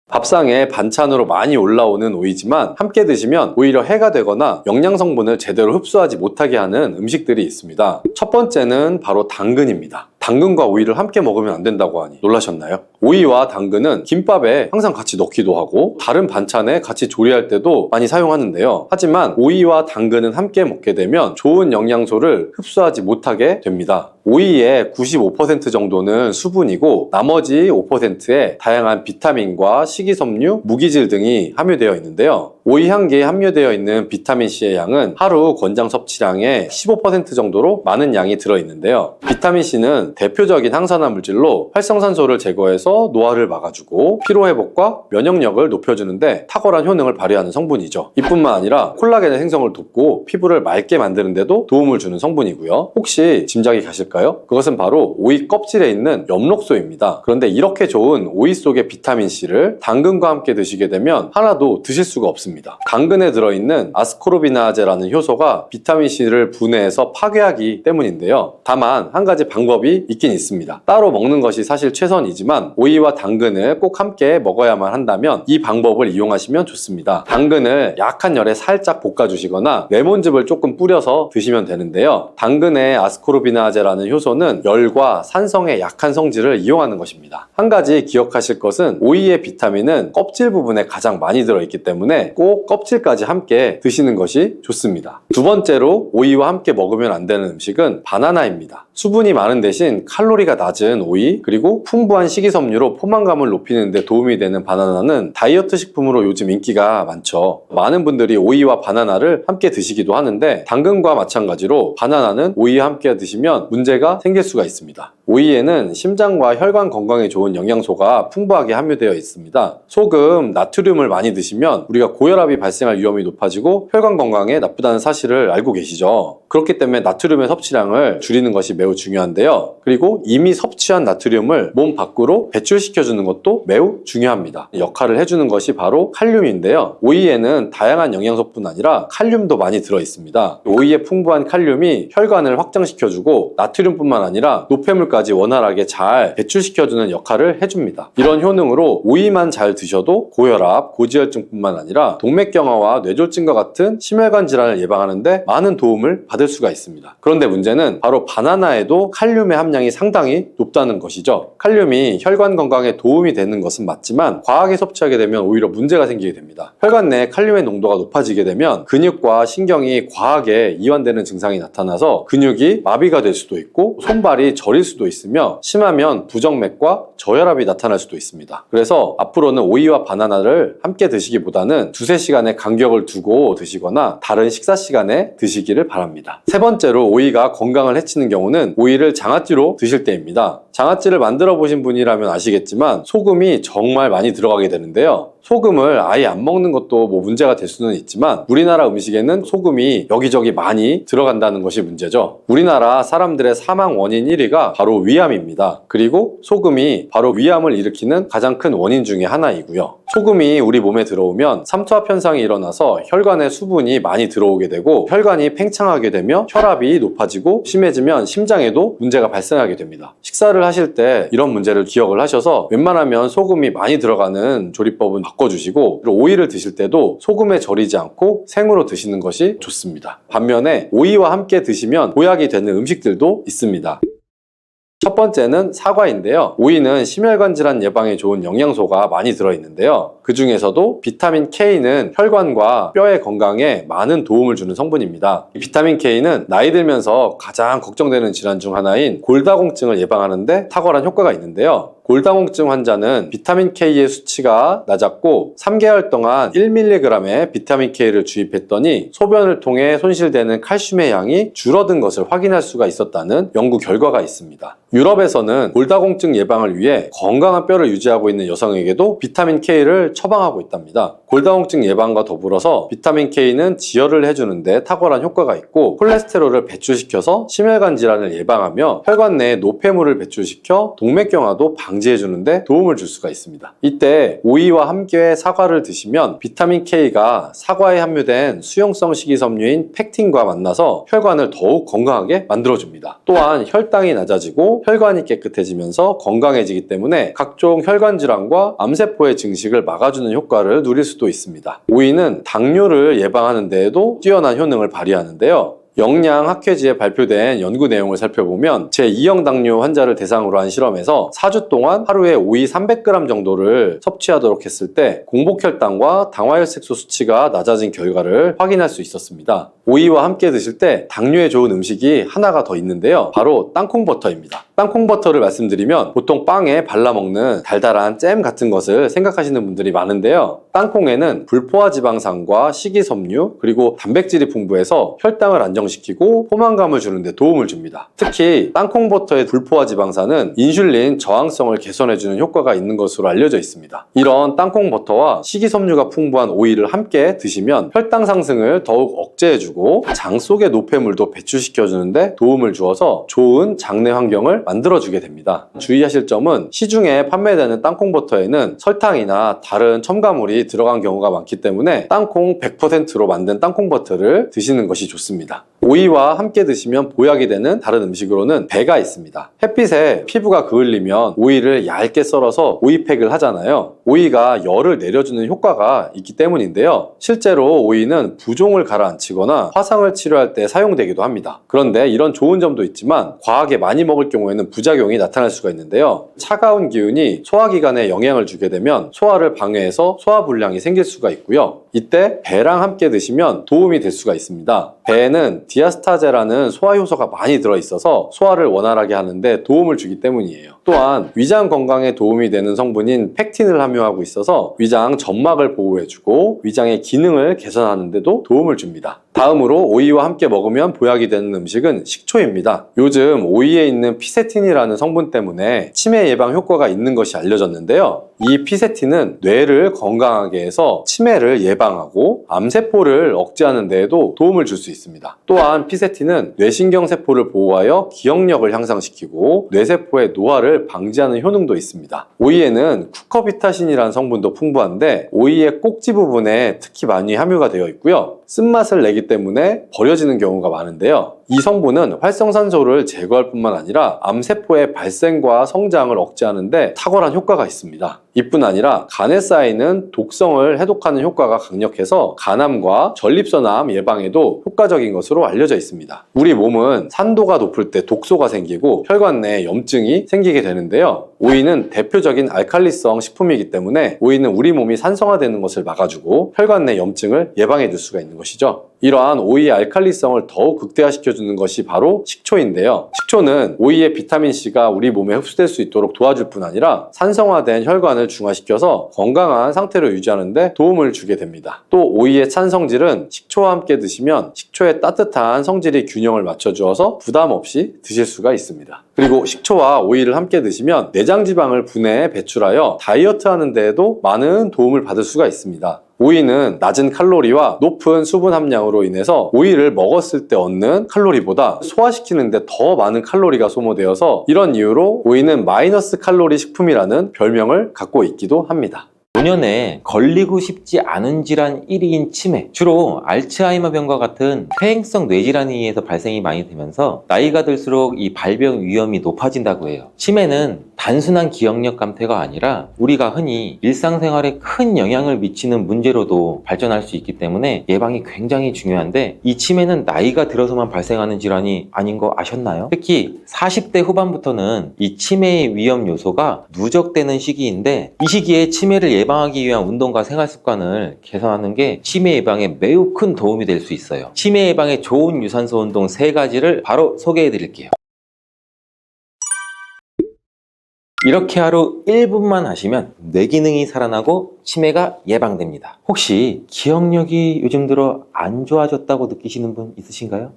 밥상에 반찬으로 많이 올라오는 오이지만 함께 드시면 오히려 해가 되거나 영양 성분을 제대로 흡수하지 못하게 하는 음식들이 있습니다. 첫 번째는 바로 당근입니다. 당근과 오이를 함께 먹으면 안 된다고 하니 놀라셨나요? 오이와 당근은 김밥에 항상 같이 넣기도 하고 다른 반찬에 같이 조리할 때도 많이 사용하는데요. 하지만 오이와 당근은 함께 먹게 되면 좋은 영양소를 흡수하지 못하게 됩니다. 오이의 95% 정도는 수분이고 나머지 5%에 다양한 비타민과 식이섬유, 무기질 등이 함유되어 있는데요. 오이 한 개에 함유되어 있는 비타민C의 양은 하루 권장 섭취량의 15% 정도로 많은 양이 들어있는데요. 비타민C는 대표적인 항산화 물질로 활성산소를 제거해서 노화를 막아주고 피로회복과 면역력을 높여주는데 탁월한 효능을 발휘하는 성분이죠. 이뿐만 아니라 콜라겐의 생성을 돕고 피부를 맑게 만드는 데도 도움을 주는 성분이고요. 혹시 짐작이 가실까요? 그것은 바로 오이 껍질에 있는 엽록소입니다. 그런데 이렇게 좋은 오이 속의 비타민C를 당근과 함께 드시게 되면 하나도 드실 수가 없습니다. 당근에 들어있는 아스코르비나제라는 효소가 비타민C를 분해해서 파괴하기 때문인데요. 다만 한 가지 방법이 있긴 있습니다. 따로 먹는 것이 사실 최선이지만 오이와 당근을 꼭 함께 먹어야만 한다면 이 방법을 이용하시면 좋습니다. 당근을 약한 열에 살짝 볶아주시거나 레몬즙을 조금 뿌려서 드시면 되는데요. 당근의 아스코르비나제라는 효소는 열과 산성의 약한 성질을 이용하는 것입니다. 한 가지 기억하실 것은 오이의 비타민은 껍질 부분에 가장 많이 들어있기 때문에 꼭 껍질까지 함께 드시는 것이 좋습니다. 두 번째로 오이와 함께 먹으면 안 되는 음식은 바나나입니다. 수분이 많은 대신 칼로리가 낮은 오이, 그리고 풍부한 식이섬유로 포만감을 높이는 데 도움이 되는 바나나는 다이어트 식품으로 요즘 인기가 많죠. 많은 분들이 오이와 바나나를 함께 드시기도 하는데 당근과 마찬가지로 바나나는 오이와 함께 드시면 문제가 생길 수가 있습니다. 오이에는 심장과 혈관 건강에 좋은 영양소가 풍부하게 함유되어 있습니다. 소금, 나트륨을 많이 드시면 우리가 고혈압이 발생할 위험이 높아지고 혈관 건강에 나쁘다는 사실을 알고 계시죠. 그렇기 때문에 나트륨의 섭취량을 줄이는 것이 매우 중요한데요. 그리고 이미 섭취한 나트륨을 몸 밖으로 배출시켜주는 것도 매우 중요합니다. 역할을 해주는 것이 바로 칼륨인데요. 오이에는 다양한 영양소뿐 아니라 칼륨도 많이 들어있습니다. 오이의 풍부한 칼륨이 혈관을 확장시켜주고 나트륨뿐만 아니라 노폐물까지 원활하게 잘 배출시켜주는 역할을 해줍니다. 이런 효능으로 오이만 잘 드셔도 고혈압, 고지혈증뿐만 아니라 동맥경화와 뇌졸중과 같은 심혈관 질환을 예방하는 데 많은 도움을 받을 수가 있습니다. 그런데 문제는 바로 바나나에도 칼륨의 함량이 상당히 높다는 것이죠. 칼륨이 혈관 건강에 도움이 되는 것은 맞지만 과하게 섭취하게 되면 오히려 문제가 생기게 됩니다. 혈관 내 칼륨의 농도가 높아지게 되면 근육과 신경이 과하게 이완되는 증상이 나타나서 근육이 마비가 될 수도 있고 손발이 저릴 수도 있으며 심하면 부정맥과 저혈압이 나타날 수도 있습니다. 그래서 앞으로는 오이와 바나나를 함께 드시기보다는 두세 시간의 간격을 두고 드시거나 다른 식사 시간에 드시기를 바랍니다. 세 번째로 오이가 건강을 해치는 경우는 오이를 장아찌로 드실 때입니다. 장아찌를 만들어 보신 분이라면 아시겠지만 소금이 정말 많이 들어가게 되는데요. 소금을 아예 안 먹는 것도 뭐 문제가 될 수는 있지만 우리나라 음식에는 소금이 여기저기 많이 들어간다는 것이 문제죠. 우리나라 사람들의 사망 원인 1위가 바로 위암입니다. 그리고 소금이 바로 위암을 일으키는 가장 큰 원인 중에 하나이고요. 소금이 우리 몸에 들어오면 삼투압 현상이 일어나서 혈관에 수분이 많이 들어오게 되고 혈관이 팽창하게 되며 혈압이 높아지고 심해지면 심장에도 문제가 발생하게 됩니다. 식사를 하실 때 이런 문제를 기억을 하셔서 웬만하면 소금이 많이 들어가는 조리법은 바꿔주시고 오이를 드실 때도 소금에 절이지 않고 생으로 드시는 것이 좋습니다. 반면에 오이와 함께 드시면 보약이 되는 음식들도 있습니다. 첫 번째는 사과인데요. 오이는 심혈관 질환 예방에 좋은 영양소가 많이 들어있는데요. 그 중에서도 비타민 K는 혈관과 뼈의 건강에 많은 도움을 주는 성분입니다. 이 비타민 K는 나이 들면서 가장 걱정되는 질환 중 하나인 골다공증을 예방하는데 탁월한 효과가 있는데요. 골다공증 환자는 비타민 K의 수치가 낮았고 3개월 동안 1mg의 비타민 K를 주입했더니 소변을 통해 손실되는 칼슘의 양이 줄어든 것을 확인할 수가 있었다는 연구 결과가 있습니다. 유럽에서는 골다공증 예방을 위해 건강한 뼈를 유지하고 있는 여성에게도 비타민 K를 처방하고 있답니다. 골다공증 예방과 더불어서 비타민 K는 지혈을 해주는데 탁월한 효과가 있고 콜레스테롤을 배출시켜서 심혈관 질환을 예방하며 혈관 내에 노폐물을 배출시켜 동맥경화도 방지해주는데 도움을 줄 수가 있습니다. 이때 오이와 함께 사과를 드시면 비타민 K가 사과에 함유된 수용성 식이섬유인 팩틴과 만나서 혈관을 더욱 건강하게 만들어줍니다. 또한 혈당이 낮아지고 혈관이 깨끗해지면서 건강해지기 때문에 각종 혈관 질환과 암세포의 증식을 막아주는 효과를 누릴 수도 있습니다. 오이는 당뇨를 예방하는 데에도 뛰어난 효능을 발휘하는데요. 영양학회지에 발표된 연구 내용을 살펴보면 제2형 당뇨 환자를 대상으로 한 실험에서 4주 동안 하루에 오이 300g 정도를 섭취하도록 했을 때 공복혈당과 당화혈색소 수치가 낮아진 결과를 확인할 수 있었습니다. 오이와 함께 드실 때 당뇨에 좋은 음식이 하나가 더 있는데요. 바로 땅콩버터입니다. 땅콩버터를 말씀드리면 보통 빵에 발라먹는 달달한 잼 같은 것을 생각하시는 분들이 많은데요. 땅콩에는 불포화 지방산과 식이섬유 그리고 단백질이 풍부해서 혈당을 안정시키고 포만감을 주는데 도움을 줍니다. 특히 땅콩버터의 불포화 지방산은 인슐린 저항성을 개선해주는 효과가 있는 것으로 알려져 있습니다. 이런 땅콩버터와 식이섬유가 풍부한 오이를 함께 드시면 혈당 상승을 더욱 억제해주고 장 속의 노폐물도 배출시켜주는데 도움을 주어서 좋은 장내 환경을 만들어주게 됩니다. 주의하실 점은 시중에 판매되는 땅콩버터에는 설탕이나 다른 첨가물이 들어간 경우가 많기 때문에 땅콩 100%로 만든 땅콩버터를 드시는 것이 좋습니다. 오이와 함께 드시면 보약이 되는 다른 음식으로는 배가 있습니다. 햇빛에 피부가 그을리면 오이를 얇게 썰어서 오이팩을 하잖아요. 오이가 열을 내려주는 효과가 있기 때문인데요. 실제로 오이는 부종을 가라앉히거나 화상을 치료할 때 사용되기도 합니다. 그런데 이런 좋은 점도 있지만 과하게 많이 먹을 경우에는 부작용이 나타날 수가 있는데요. 차가운 기운이 소화기관에 영향을 주게 되면 소화를 방해해서 소화불량이 생길 수가 있고요. 이때 배랑 함께 드시면 도움이 될 수가 있습니다. 배에는 디아스타제라는 소화 효소가 많이 들어있어서 소화를 원활하게 하는데 도움을 주기 때문이에요. 또한 위장 건강에 도움이 되는 성분인 팩틴을 함유하고 있어서 위장 점막을 보호해주고 위장의 기능을 개선하는 데도 도움을 줍니다. 다음으로 오이와 함께 먹으면 보약이 되는 음식은 식초입니다. 요즘 오이에 있는 피세틴이라는 성분 때문에 치매 예방 효과가 있는 것이 알려졌는데요. 이 피세틴은 뇌를 건강하게 해서 치매를 예방하고 암세포를 억제하는 데에도 도움을 줄 수 있습니다. 또한 피세틴은 뇌신경세포를 보호하여 기억력을 향상시키고 뇌세포의 노화를 방지하는 효능도 있습니다. 오이에는 쿠커비타신이라는 성분도 풍부한데 오이의 꼭지 부분에 특히 많이 함유가 되어 있고요. 쓴맛을 내기 때문에 버려지는 경우가 많은데요. 이 성분은 활성산소를 제거할 뿐만 아니라 암세포의 발생과 성장을 억제하는데 탁월한 효과가 있습니다. 이뿐 아니라 간에 쌓이는 독성을 해독하는 효과가 강력해서 간암과 전립선암 예방에도 효과적인 것으로 알려져 있습니다. 우리 몸은 산도가 높을 때 독소가 생기고 혈관 내에 염증이 생기게 되는데요. 오이는 대표적인 알칼리성 식품이기 때문에 오이는 우리 몸이 산성화되는 것을 막아주고 혈관 내 염증을 예방해 줄 수가 있는 것이죠. 이러한 오이의 알칼리성을 더욱 극대화시켜주는 것이 바로 식초인데요. 식초는 오이의 비타민C가 우리 몸에 흡수될 수 있도록 도와줄 뿐 아니라 산성화된 혈관을 혈관을 중화시켜서 건강한 상태를 유지하는 데 도움을 주게 됩니다. 또 오이의 찬 성질은 식초와 함께 드시면 식초의 따뜻한 성질이 균형을 맞춰주어서 부담 없이 드실 수가 있습니다. 그리고 식초와 오이를 함께 드시면 내장 지방을 분해해 배출하여 다이어트 하는 데에도 많은 도움을 받을 수가 있습니다. 오이는 낮은 칼로리와 높은 수분 함량으로 인해서 오이를 먹었을 때 얻는 칼로리보다 소화시키는 데 더 많은 칼로리가 소모되어서 이런 이유로 오이는 마이너스 칼로리 식품이라는 별명을 갖고 있기도 합니다. 노년에 걸리고 싶지 않은 질환 1위인 치매, 주로 알츠하이머병과 같은 퇴행성 뇌질환에 의해서 발생이 많이 되면서 나이가 들수록 이 발병 위험이 높아진다고 해요. 치매는 단순한 기억력 감퇴가 아니라 우리가 흔히 일상생활에 큰 영향을 미치는 문제로도 발전할 수 있기 때문에 예방이 굉장히 중요한데, 이 치매는 나이가 들어서만 발생하는 질환이 아닌 거 아셨나요? 특히 40대 후반부터는 이 치매의 위험 요소가 누적되는 시기인데, 이 시기에 치매를 예방하기 위한 운동과 생활 습관을 개선하는 게 치매 예방에 매우 큰 도움이 될 수 있어요. 치매 예방에 좋은 유산소 운동 3가지를 바로 소개해 드릴게요. 이렇게 하루 1분만 하시면 뇌 기능이 살아나고 치매가 예방됩니다. 혹시 기억력이 요즘 들어 안 좋아졌다고 느끼시는 분 있으신가요?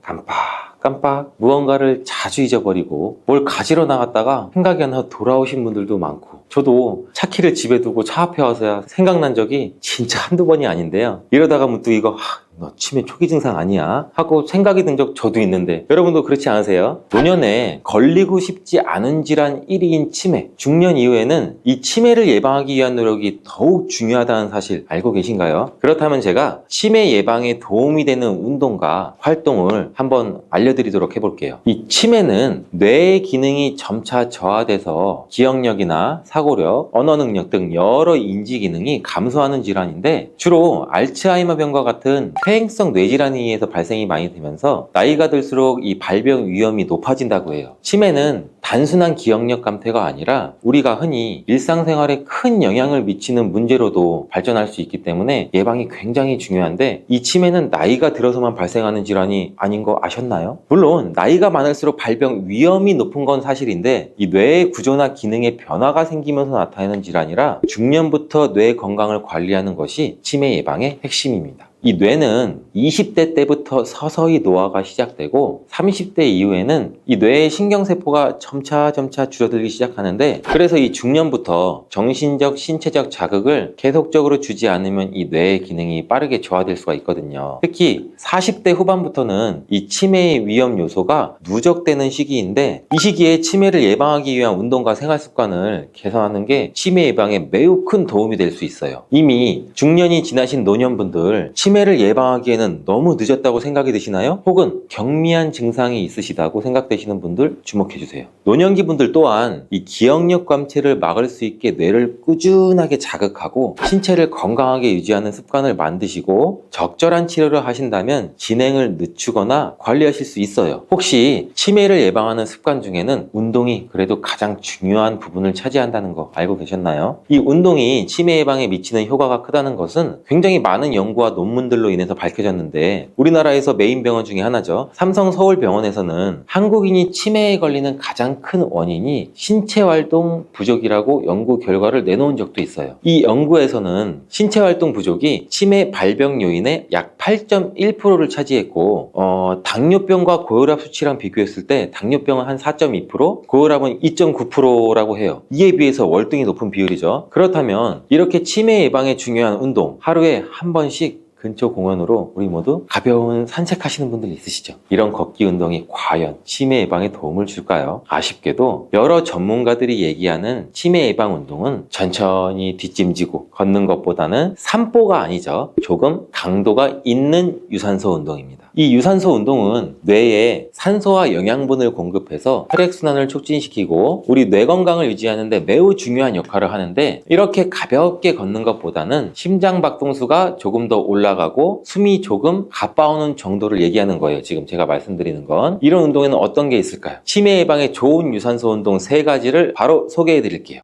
깜빡 무언가를 자주 잊어버리고 뭘 가지러 나갔다가 생각이 안 나서 돌아오신 분들도 많고, 저도 차 키를 집에 두고 차 앞에 와서야 생각난 적이 진짜 한두 번이 아닌데요. 이러다가 문득 이거 너 치매 초기 증상 아니야? 하고 생각이 든 적 저도 있는데, 여러분도 그렇지 않으세요? 노년에 걸리고 싶지 않은 질환 1위인 치매, 중년 이후에는 이 치매를 예방하기 위한 노력이 더욱 중요하다는 사실 알고 계신가요? 그렇다면 제가 치매 예방에 도움이 되는 운동과 활동을 한번 알려드리도록 해볼게요. 이 치매는 뇌의 기능이 점차 저하돼서 기억력이나 사고력, 언어 능력 등 여러 인지 기능이 감소하는 질환인데, 주로 알츠하이머병과 같은 퇴행성 뇌질환에 의해서 발생이 많이 되면서 나이가 들수록 이 발병 위험이 높아진다고 해요. 치매는 단순한 기억력 감퇴가 아니라 우리가 흔히 일상생활에 큰 영향을 미치는 문제로도 발전할 수 있기 때문에 예방이 굉장히 중요한데, 이 치매는 나이가 들어서만 발생하는 질환이 아닌 거 아셨나요? 물론 나이가 많을수록 발병 위험이 높은 건 사실인데, 이 뇌의 구조나 기능에 변화가 생기면서 나타나는 질환이라 중년부터 뇌 건강을 관리하는 것이 치매 예방의 핵심입니다. 이 뇌는 20대 때부터 서서히 노화가 시작되고 30대 이후에는 이 뇌의 신경세포가 점차 줄어들기 시작하는데, 그래서 이 중년부터 정신적, 신체적 자극을 계속적으로 주지 않으면 이 뇌의 기능이 빠르게 저하될 수가 있거든요. 특히 40대 후반부터는 이 치매의 위험 요소가 누적되는 시기인데, 이 시기에 치매를 예방하기 위한 운동과 생활 습관을 개선하는 게 치매 예방에 매우 큰 도움이 될 수 있어요. 이미 중년이 지나신 노년분들, 치매를 예방하기에는 너무 늦었다고 생각이 드시나요? 혹은 경미한 증상이 있으시다고 생각되시는 분들 주목해주세요. 노년기 분들 또한 이 기억력 감퇴를 막을 수 있게 뇌를 꾸준하게 자극하고 신체를 건강하게 유지하는 습관을 만드시고 적절한 치료를 하신다면 진행을 늦추거나 관리하실 수 있어요. 혹시 치매를 예방하는 습관 중에는 운동이 그래도 가장 중요한 부분을 차지한다는 거 알고 계셨나요? 이 운동이 치매 예방에 미치는 효과가 크다는 것은 굉장히 많은 연구와 논문들로 인해서 밝혀졌는데, 우리나라에서 메인 병원 중에 하나죠. 삼성서울병원에서는 한국인이 치매에 걸리는 가장 큰 원인이 신체활동 부족이라고 연구 결과를 내놓은 적도 있어요. 이 연구에서는 신체활동 부족이 치매 발병 요인의 약 8.1%를 차지했고, 당뇨병과 고혈압 수치랑 비교했을 때 당뇨병은 한 4.2%, 고혈압은 2.9%라고 해요. 이에 비해서 월등히 높은 비율이죠. 그렇다면 이렇게 치매 예방에 중요한 운동, 하루에 한 번씩 근처 공원으로 우리 모두 가벼운 산책하시는 분들 있으시죠? 이런 걷기 운동이 과연 치매 예방에 도움을 줄까요? 아쉽게도 여러 전문가들이 얘기하는 치매 예방 운동은 천천히 뒷짐지고 걷는 것보다는 산보가 아니죠. 조금 강도가 있는 유산소 운동입니다. 이 유산소 운동은 뇌에 산소와 영양분을 공급해서 혈액순환을 촉진시키고 우리 뇌 건강을 유지하는 데 매우 중요한 역할을 하는데, 이렇게 가볍게 걷는 것보다는 심장 박동수가 조금 더 올라가고 숨이 조금 가빠오는 정도를 얘기하는 거예요. 지금 제가 말씀드리는 건. 이런 운동에는 어떤 게 있을까요? 치매 예방에 좋은 유산소 운동 3가지를 바로 소개해 드릴게요.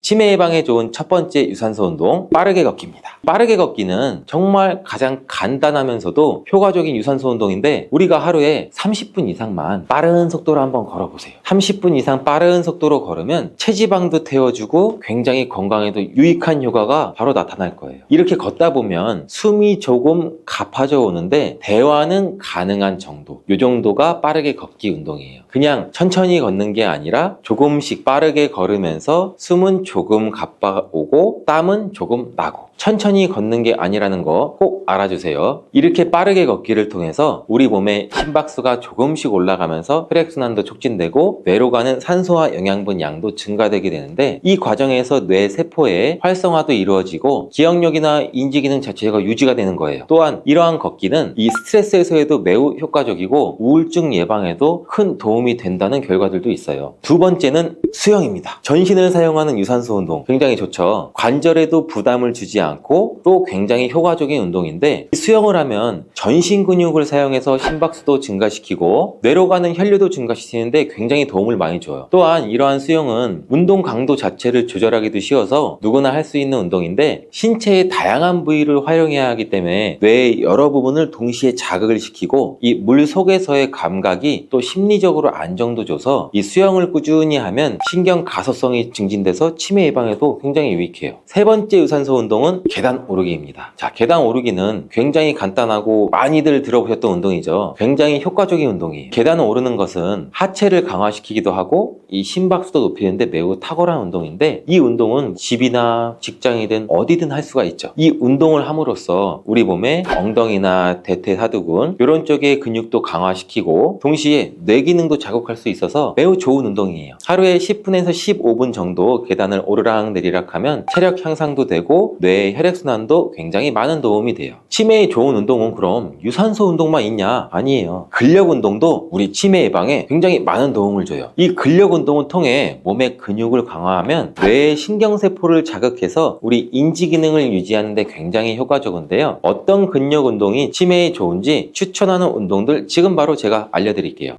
치매 예방에 좋은 첫 번째 유산소 운동, 빠르게 걷기입니다. 빠르게 걷기는 정말 가장 간단하면서도 효과적인 유산소 운동인데 우리가 하루에 30분 이상만 빠른 속도로 한번 걸어보세요. 30분 이상 빠른 속도로 걸으면 체지방도 태워주고 굉장히 건강에도 유익한 효과가 바로 나타날 거예요. 이렇게 걷다 보면 숨이 조금 가파져 오는데 대화는 가능한 정도, 이 정도가 빠르게 걷기 운동이에요. 그냥 천천히 걷는 게 아니라 조금씩 빠르게 걸으면서 숨은 조금 가빠오고 땀은 조금 나고, 천천히 걷는 게 아니라는 거 꼭 알아주세요. 이렇게 빠르게 걷기를 통해서 우리 몸의 심박수가 조금씩 올라가면서 혈액순환도 촉진되고 뇌로 가는 산소와 영양분 양도 증가되게 되는데, 이 과정에서 뇌 세포의 활성화도 이루어지고 기억력이나 인지기능 자체가 유지가 되는 거예요. 또한 이러한 걷기는 이 스트레스 해소에도 매우 효과적이고 우울증 예방에도 큰 도움이 된다는 결과들도 있어요. 두 번째는 수영입니다. 전신을 사용하는 유산소 운동 굉장히 좋죠. 관절에도 부담을 주지 않고 또 굉장히 효과적인 운동인데, 수영을 하면 전신 근육을 사용해서 심박수도 증가시키고 뇌로 가는 혈류도 증가시키는데 굉장히 도움을 많이 줘요. 또한 이러한 수영은 운동 강도 자체를 조절하기도 쉬워서 누구나 할 수 있는 운동인데, 신체의 다양한 부위를 활용해야 하기 때문에 뇌의 여러 부분을 동시에 자극을 시키고 이 물 속에서의 감각이 또 심리적으로 안정도 줘서 이 수영을 꾸준히 하면 신경 가소성이 증진돼서 치매 예방에도 굉장히 유익해요. 세 번째 유산소 운동은 계단 오르기입니다. 자, 계단 오르기는 굉장히 간단하고 많이들 들어보셨던 운동이죠. 굉장히 효과적인 운동이에요. 계단을 오르는 것은 하체를 강화시키기도 하고 이 심박수도 높이는데 매우 탁월한 운동인데, 이 운동은 집이나 직장이든 어디든 할 수가 있죠. 이 운동을 함으로써 우리 몸의 엉덩이나 대퇴사두근 이런 쪽의 근육도 강화시키고 동시에 뇌 기능도 자극할 수 있어서 매우 좋은 운동이에요. 하루에 10분에서 15분 정도 계단을 오르락 내리락 하면 체력 향상도 되고 뇌의 혈액순환도 굉장히 많은 도움이 돼요. 치매에 좋은 운동은 그럼 유산소 운동만 있냐? 아니에요. 근력 운동도 우리 치매 예방에 굉장히 많은 도움을 줘요. 이 근력 운동을 통해 몸의 근육을 강화하면 뇌의 신경세포를 자극해서 우리 인지 기능을 유지하는 데 굉장히 효과적인데요. 어떤 근력 운동이 치매에 좋은지 추천하는 운동들 지금 바로 제가 알려드릴게요.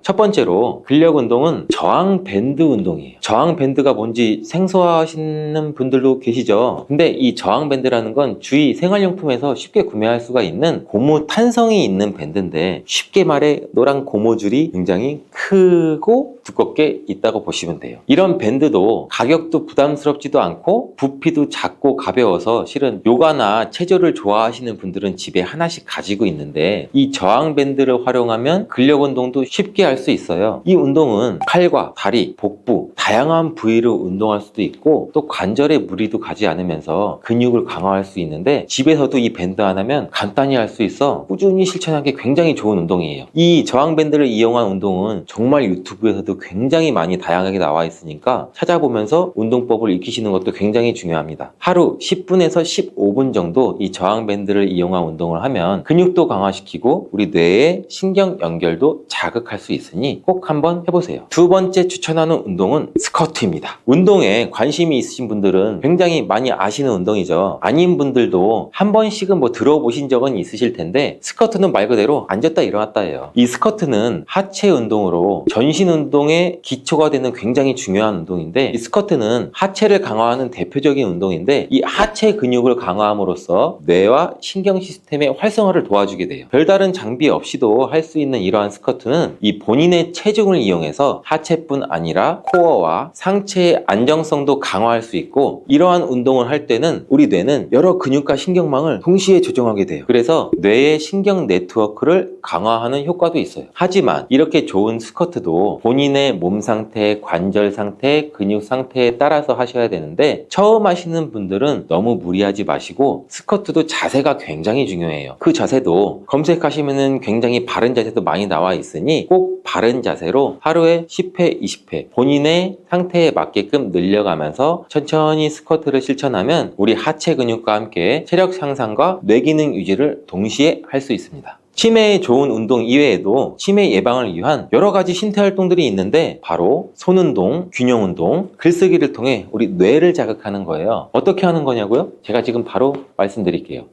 첫 번째로 근력 운동은 저항 밴드 운동이에요. 저항 밴드가 뭔지 생소하시는 분들도 계시죠. 근데 이 저항 밴드라는 건 주위 생활용품에서 쉽게 구매할 수가 있는 고무 탄성이 있는 밴드인데, 쉽게 말해 노란 고무줄이 굉장히 크고 두껍게 있다고 보시면 돼요. 이런 밴드도 가격도 부담스럽지도 않고 부피도 작고 가벼워서 실은 요가나 체조를 좋아하시는 분들은 집에 하나씩 가지고 있는데, 이 저항 밴드를 활용하면 근력 운동도 쉽게 할 수 있어요. 이 운동은 팔과 다리, 복부 다양한 부위를 운동할 수도 있고 또 관절에 무리도 가지 않으면서 근육을 강화할 수 있는데, 집에서도 이 밴드 하나면 간단히 할 수 있어 꾸준히 실천하기 굉장히 좋은 운동이에요. 이 저항 밴드를 이용한 운동은 정말 유튜브에서도 굉장히 많이 다양하게 나와 있으니까 찾아보면서 운동법을 익히시는 것도 굉장히 중요합니다. 하루 10분에서 15분 정도 이 저항 밴드를 이용한 운동을 하면 근육도 강화시키고 우리 뇌의 신경 연결도 자극할 수 있으니 꼭 한번 해보세요. 두 번째 추천하는 운동은 스쿼트입니다. 운동에 관심이 있으신 분들은 굉장히 많이 아시는 운동이죠. 아닌 분들도 한 번씩은 뭐 들어보신 적은 있으실 텐데, 스쿼트는 말 그대로 앉았다 일어났다예요. 이 스쿼트는 하체 운동으로 전신 운동의 기초가 되는 굉장히 중요한 운동인데, 이 스쿼트는 하체를 강화하는 대표적인 운동인데, 이 하체 근육을 강화함으로써 뇌와 신경 시스템의 활성화를 도와주게 돼요. 별다른 장비 없이도 할 수 있는 이러한 스쿼트는 이 본인의 체중을 이용해서 하체뿐 아니라 코어와 상체의 안정성도 강화할 수 있고, 이러한 운동을 할 때는 우리 뇌는 여러 근육과 신경망을 동시에 조정하게 돼요. 그래서 뇌의 신경 네트워크를 강화하는 효과도 있어요. 하지만 이렇게 좋은 스쿼트도 본인의 몸 상태, 관절 상태, 근육 상태에 따라서 하셔야 되는데, 처음 하시는 분들은 너무 무리하지 마시고 스쿼트도 자세가 굉장히 중요해요. 그 자세도 검색하시면은 굉장히 바른 자세도 많이 나와 있으니 꼭 바른 자세로 하루에 10회, 20회 본인의 상태에 맞게끔 늘려가면서 천천히 스쿼트를 실천하면 우리 하체 근육과 함께 체력 향상과 뇌 기능 유지를 동시에 할 수 있습니다. 치매에 좋은 운동 이외에도 치매 예방을 위한 여러 가지 신체 활동들이 있는데, 바로 손운동, 균형운동, 글쓰기를 통해 우리 뇌를 자극하는 거예요. 어떻게 하는 거냐고요? 제가 지금 바로 말씀드릴게요.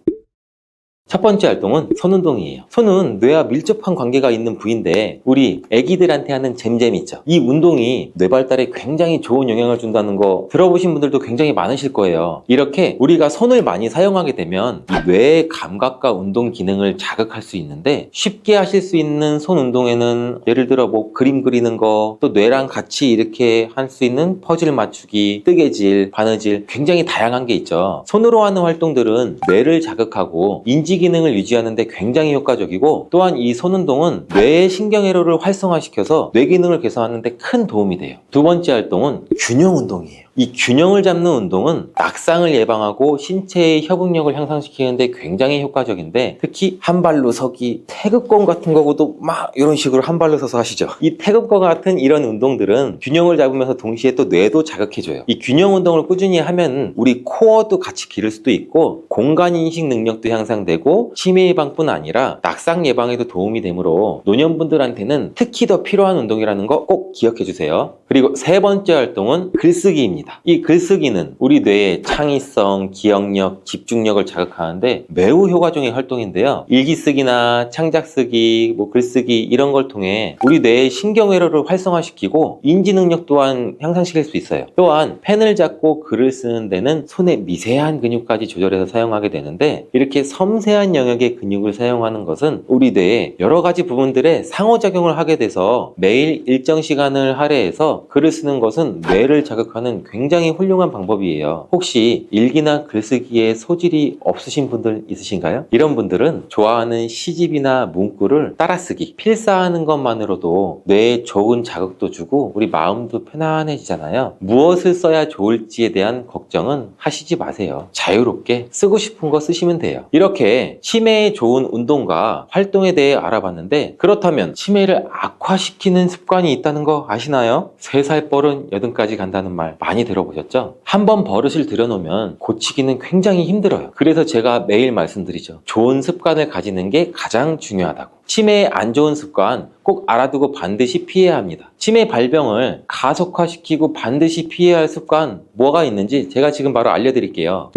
첫 번째 활동은 손운동이에요. 손은 뇌와 밀접한 관계가 있는 부위인데 우리 애기들한테 하는 잼잼 있죠. 이 운동이 뇌 발달에 굉장히 좋은 영향을 준다는 거 들어보신 분들도 굉장히 많으실 거예요. 이렇게 우리가 손을 많이 사용하게 되면 이 뇌의 감각과 운동 기능을 자극할 수 있는데 쉽게 하실 수 있는 손 운동에는 예를 들어 뭐 그림 그리는 거, 또 뇌랑 같이 이렇게 할 수 있는 퍼즐 맞추기, 뜨개질, 바느질 굉장히 다양한 게 있죠. 손으로 하는 활동들은 뇌를 자극하고 인지 기능을 유지하는데 굉장히 효과적이고 또한 이 손운동은 뇌의 신경회로를 활성화시켜서 뇌 기능을 개선하는데 큰 도움이 돼요. 두 번째 활동은 균형 운동이에요. 이 균형을 잡는 운동은 낙상을 예방하고 신체의 협응력을 향상시키는데 굉장히 효과적인데 특히 한 발로 서기, 태극권 같은 거고도 막 이런 식으로 한 발로 서서 하시죠. 이 태극권 같은 이런 운동들은 균형을 잡으면서 동시에 또 뇌도 자극해줘요. 이 균형 운동을 꾸준히 하면 우리 코어도 같이 기를 수도 있고 공간인식 능력도 향상되고 치매 예방뿐 아니라 낙상 예방에도 도움이 되므로 노년분들한테는 특히 더 필요한 운동이라는 거 꼭 기억해 주세요. 그리고 세 번째 활동은 글쓰기입니다. 이 글쓰기는 우리 뇌의 창의성, 기억력, 집중력을 자극하는데 매우 효과적인 활동인데요. 일기쓰기나 창작쓰기, 글쓰기 이런 걸 통해 우리 뇌의 신경회로를 활성화시키고 인지능력 또한 향상시킬 수 있어요. 또한 펜을 잡고 글을 쓰는 데는 손의 미세한 근육까지 조절해서 사용하게 되는데 이렇게 섬세한 영역의 근육을 사용하는 것은 우리 뇌의 여러 가지 부분들에 상호작용을 하게 돼서 매일 일정 시간을 할애해서 글을 쓰는 것은 뇌를 자극하는 굉장히 훌륭한 방법이에요. 혹시 일기나 글쓰기에 소질이 없으신 분들 있으신가요? 이런 분들은 좋아하는 시집이나 문구를 따라쓰기, 필사하는 것만으로도 뇌에 좋은 자극도 주고 우리 마음도 편안해지잖아요. 무엇을 써야 좋을지에 대한 걱정은 하시지 마세요. 자유롭게 쓰고 싶은 거 쓰시면 돼요. 이렇게 치매에 좋은 운동과 활동에 대해 알아봤는데 그렇다면 치매를 악화시키는 습관이 있다는 거 아시나요? 3살 뻘은 8까지 간다는 말 많이 들어보셨죠? 한번 버릇을 들여놓으면 고치기는 굉장히 힘들어요. 그래서 제가 매일 말씀드리죠. 좋은 습관을 가지는 게 가장 중요하다고. 치매의 안 좋은 습관 꼭 알아두고 반드시 피해야 합니다. 치매 발병을 가속화시키고 반드시 피해야 할 습관 뭐가 있는지 제가 지금 바로 알려드릴게요.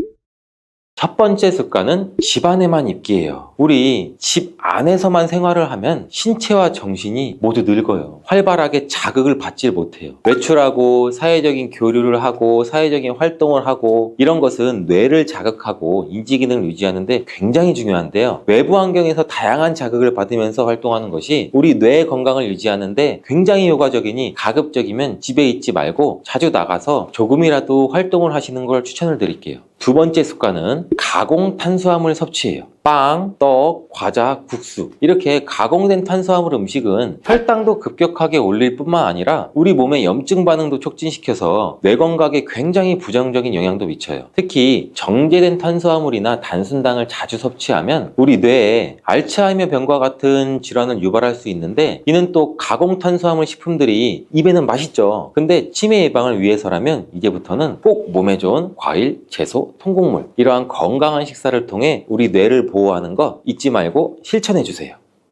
첫 번째 습관은 집 안에만 있기예요. 우리 집 안에서만 생활을 하면 신체와 정신이 모두 늙어요. 활발하게 자극을 받질 못해요. 외출하고 사회적인 교류를 하고 사회적인 활동을 하고 이런 것은 뇌를 자극하고 인지기능을 유지하는데 굉장히 중요한데요. 외부 환경에서 다양한 자극을 받으면서 활동하는 것이 우리 뇌 건강을 유지하는데 굉장히 효과적이니 가급적이면 집에 있지 말고 자주 나가서 조금이라도 활동을 하시는 걸 추천을 드릴게요. 두 번째 습관은 가공 탄수화물 섭취예요. 빵, 떡, 과자, 국수 이렇게 가공된 탄수화물 음식은 혈당도 급격하게 올릴 뿐만 아니라 우리 몸의 염증 반응도 촉진시켜서 뇌 건강에 굉장히 부정적인 영향도 미쳐요. 특히 정제된 탄수화물이나 단순당을 자주 섭취하면 우리 뇌에 알츠하이머 병과 같은 질환을 유발할 수 있는데 이는 또 가공 탄수화물 식품들이 입에는 맛있죠. 근데 치매 예방을 위해서라면 이제부터는 꼭 몸에 좋은 과일, 채소, 통곡물 이러한 건강한 식사를 통해 우리 뇌를 보호하는 거 잊지 말고 실천해 주세요.